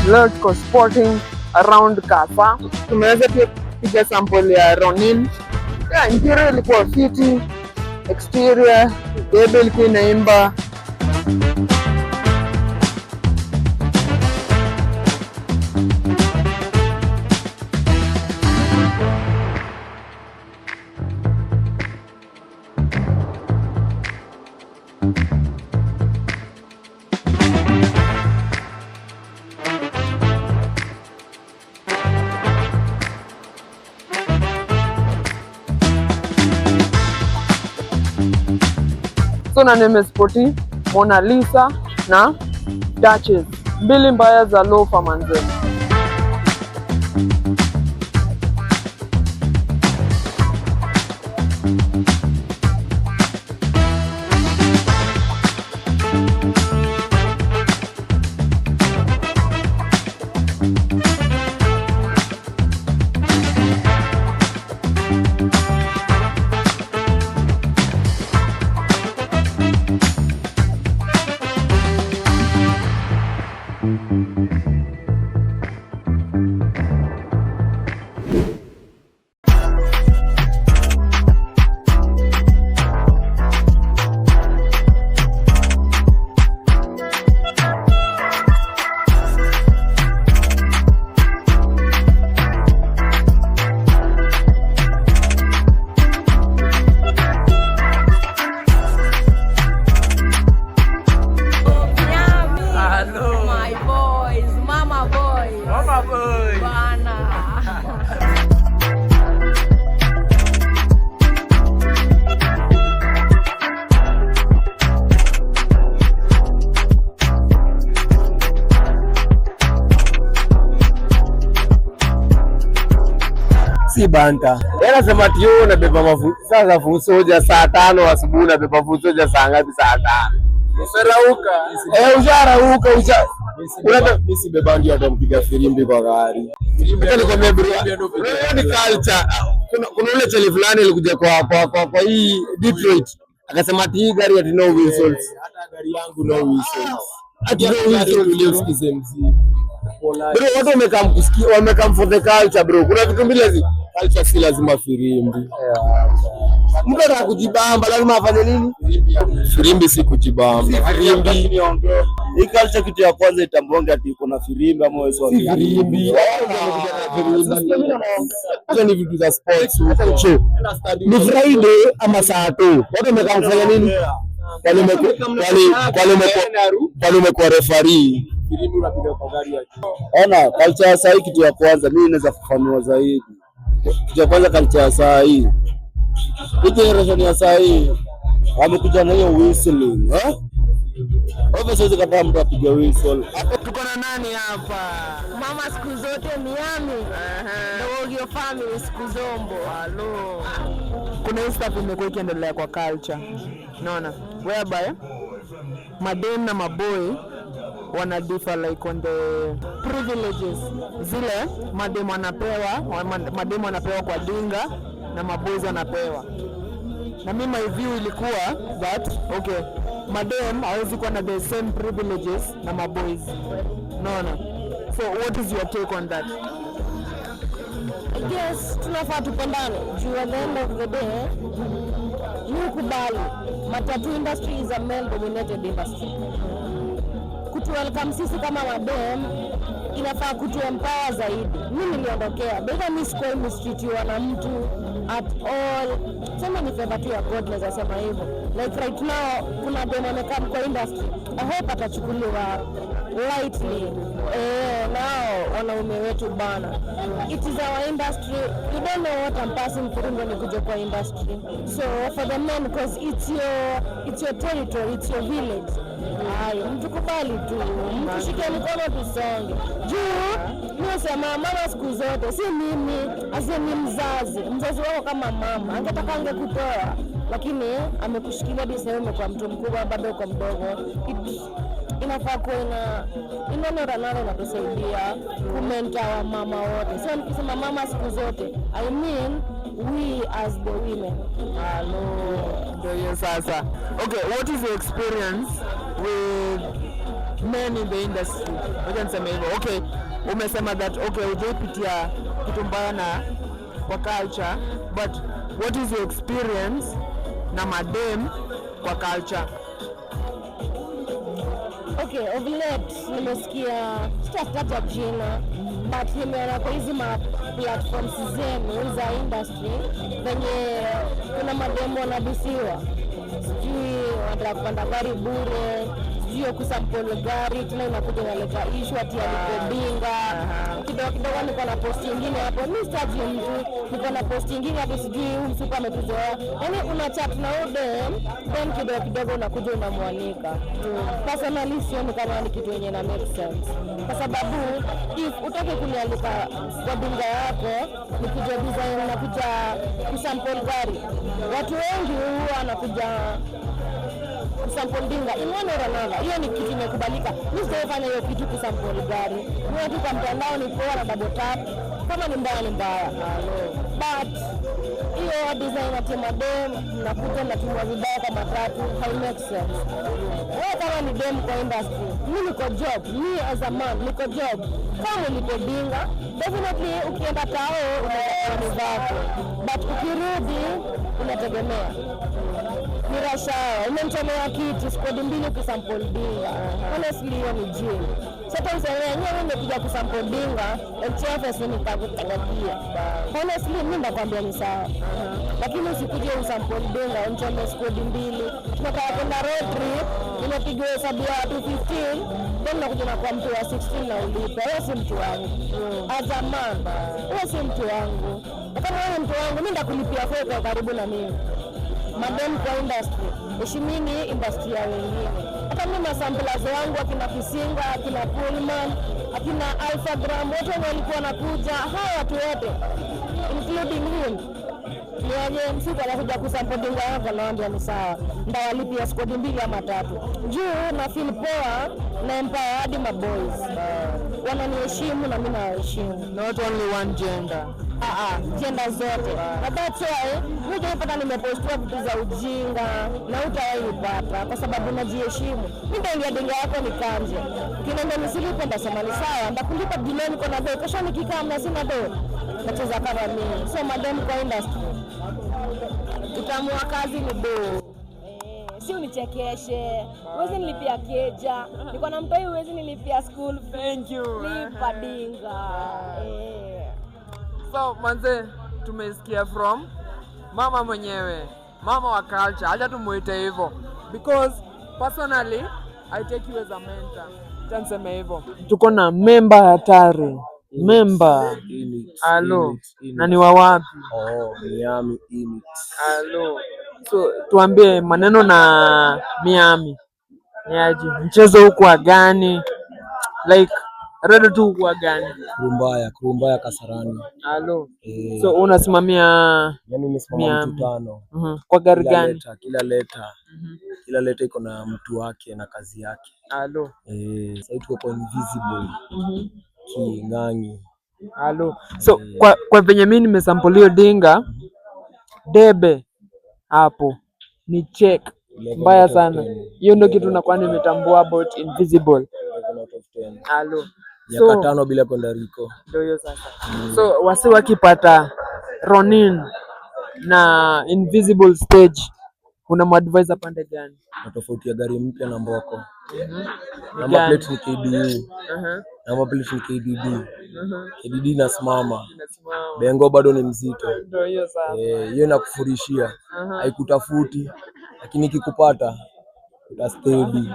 Leo tuko sporting around Kasa. Tumeweza pia kupiga sample ya Ronin. Interior ilikuwa fiti, exterior debe ilikuwa inaimba. So na nimespoti Mona Lisa na Duchess, mbili mbaya za lofa manze. Si banta. Yeye anasema tio na beba mafuta sasa fusoja saa 5 asubuhi na beba fusoja saa ngapi? Saa 5. Usharauka. Usharauka mimi si beba ndio atampiga filimbi kwa gari. Hata nikwambia bro. Ni culture. Kuna ule chali fulani alikuja kwa hii Detroit. Akasema hii gari ati no whistles. Hata gari yangu no whistles. Ati no whistles ndio usikize mziki. Bro, watu wamekam for the culture bro. Kuna vitu mbili hizi. Culture si lazima firimbi. Mtu anataka kujibamba lazima afanye nini? Firimbi si kujibamba. Firimbi. Hii culture kitu ya kwanza itambonga ati kuna firimbi ama wewe sio firimbi. Hizo ni vitu za sports. Ni Friday ama saa 2. Watu wamekam kufanya nini? Wale umekuwa referee. Firimbi unapiga kwa gari yake. Ona, culture ya saa hii kitu ya kwanza mimi naweza kufafanua zaidi. Kitu ya kwanza culture ya saa hii. Hii generation ya saa hii wamekuja na hiyo whistling, Wewe siwezi kataa mtu apige whistle. Hapo tuko na nani hapa? Mama siku zote Miami. Ndio family siku zombo. Hello. Kuna hii stuff imekuwa ikiendelea kwa culture. Unaona? Whereby madem na maboy wana differ like on the privileges. Zile madem wanapewa kwa dinga na maboys wanapewa. Na mimi my view ilikuwa that okay, madem hawezi kuwa na the same privileges na maboys. Unaona? So what is your take on that? Yes, tunafaa tupendane. Juu at the end of the day, ni kubali. Matatu industry is a male dominated industry. Kutuwelcome sisi kama madem inafaa kutuempower zaidi. Mimi niliondokea. Bega mimi sikuwa mistreatiwa na mtu at all. Sema ni favor tu ya God naweza sema hivyo. Like right now kuna dem amekaa kwa industry. I hope atachukuliwa lightly. Now wanaume wetu bana. It is our industry. You don't know what I'm passing through when you go kwa industry. So for the men, because it's your territory, it's your village. Ayo, mtukubali tu, mtushike mkono tusonge. Juu, nimesema mama siku zote, si mimi, asemi mzazi wako kama mama, angetaka angekutoa, lakini amekushikilia diseme kwa mtu mkubwa bado kwa mdogo. Inafaa kuwa inaonora nalo inatusaidia kumenta wa mama wote. So nikisema mama siku zote, I mean we as the women. Hello. Ndio sasa. Okay, what is your experience with men in the industry. Wacha niseme hivyo. Okay, umesema that okay, hujaipitia kitu mbaya na kwa culture, but what is your experience na madem kwa culture? Okay, of late nimesikia sitataja jina, but nimeona kwa hizi platforms zenu za industry venye kuna mademo wanabisiwa, sijui wanataka kupanda gari bure, sijui kusample gari, tena inakuja inaleta issue ati alipobinga. Kidogo kidogo niko na post nyingine hapo, mimi sitaji mtu, niko na post nyingine hapo, sijui huyu msuka ametuzoea. Yaani una chat na udem, then kidogo kidogo unakuja unamwanika. Personally sioni kama ni kitu yenye na make sense. Kwa sababu if utake kunialika kwa binga yako, nikija design na kuja kusample gari, watu wengi huwa wanakuja kusample dinga in one or another. Hiyo ni kitu imekubalika. Mimi sijafanya hiyo kitu kusample gari. Mimi tu kwa mtandao ni poa na double tap. Kama ni mbaya ni mbaya. But hiyo design ya madem nakuja na tumwa vibaya kwa matatu, hai make sense. Wewe kama ni dem kwa industry, mimi niko job, mimi as a man niko job. Kama niko dinga, definitely ukienda tao unaweza zako. But ukirudi unategemea Mirasha, umemtolea kitu squad mbili kusample dinga. Honestly hiyo ni jini. Sasa useme nyewe nimekuja kusample dinga, LTFS nitakutagatia. Honestly mimi nakwambia ni sawa. Lakini usikuje usample dinga, umtolea squad mbili. Tunataka kwenda road trip, nimepiga hesabu ya 215, then nakuja na kwa mtu wa 16 na ulipa. Wewe si mtu wangu. As a man, wewe si mtu wangu. Kama wewe mtu wangu, mimi ndakulipia fedha karibu na mimi. Madem kwa industry, heshimini industry ya wengine. Hata mimi masamplazi wangu akina Kisinga, akina Pullman, akina Alphagram, wote walikuwa nakuja, hawa watu wote including him. Niaje msiku anakuja kusample dinga yako, naambia ni sawa. Ndawalipia squad mbili ama tatu. Juu na feel poa na empower hadi maboys. Wananiheshimu na mimi nawaheshimu. Not only one gender. Gender zote. And that's why mimi hapa nimepostiwa vitu za ujinga na utawahi upata kwa sababu najiheshimu. Mimi ndio dinga yako ni kanje. Kinaenda nisilipe ndasema ni sawa, ndakulipa bilioni kwa nado. Kesho nikikaa na sina do. Nacheza kama mimi. So madam kwa industry. Utamua kazi ni do. Si unichekeshe. Uwezi nilipia keja. Niko na mtoi uwezi nilipia school. Thank you. Lipa dinga. So manze, tumesikia from mama mwenyewe, mama wa culture. Acha tumuite hivyo because personally I take you as a mentor. Tansema hivyo. Tuko na member hatari. Member. Hello. Na ni wa wapi? Miami Imit. Hello. So tuambie maneno na Miami. Niaje? Mchezo huko wa gani? Like redo tu kwa gani? Kurumbaya Kasarani. Hello. So unasimamia mimi nimesimama mtu 5. Kwa gari gani? Kila leta iko na mtu wake na kazi yake. Hello. Sasa tuko kwa Invisible. King'ang'i. Hello. So kwa venye mimi nimesample dinga debe hapo ni check mbaya sana. Hiyo ndio kitu nakuwa nimetambua about Invisible. Hello. So 5 bila kwenda Rico. Ndio hiyo sasa. So wasi wakipata Ronin na Invisible stage, una advisor pande gani? Tofauti ya gari mpya na Mboko. Number plate ni KDU. Number plate ni KDD. KDD inasimama. Bengo bado ni mzito. Ndio hiyo sasa. Hiyo inakufurishia. Haikutafuti lakini ikikupata utastedi.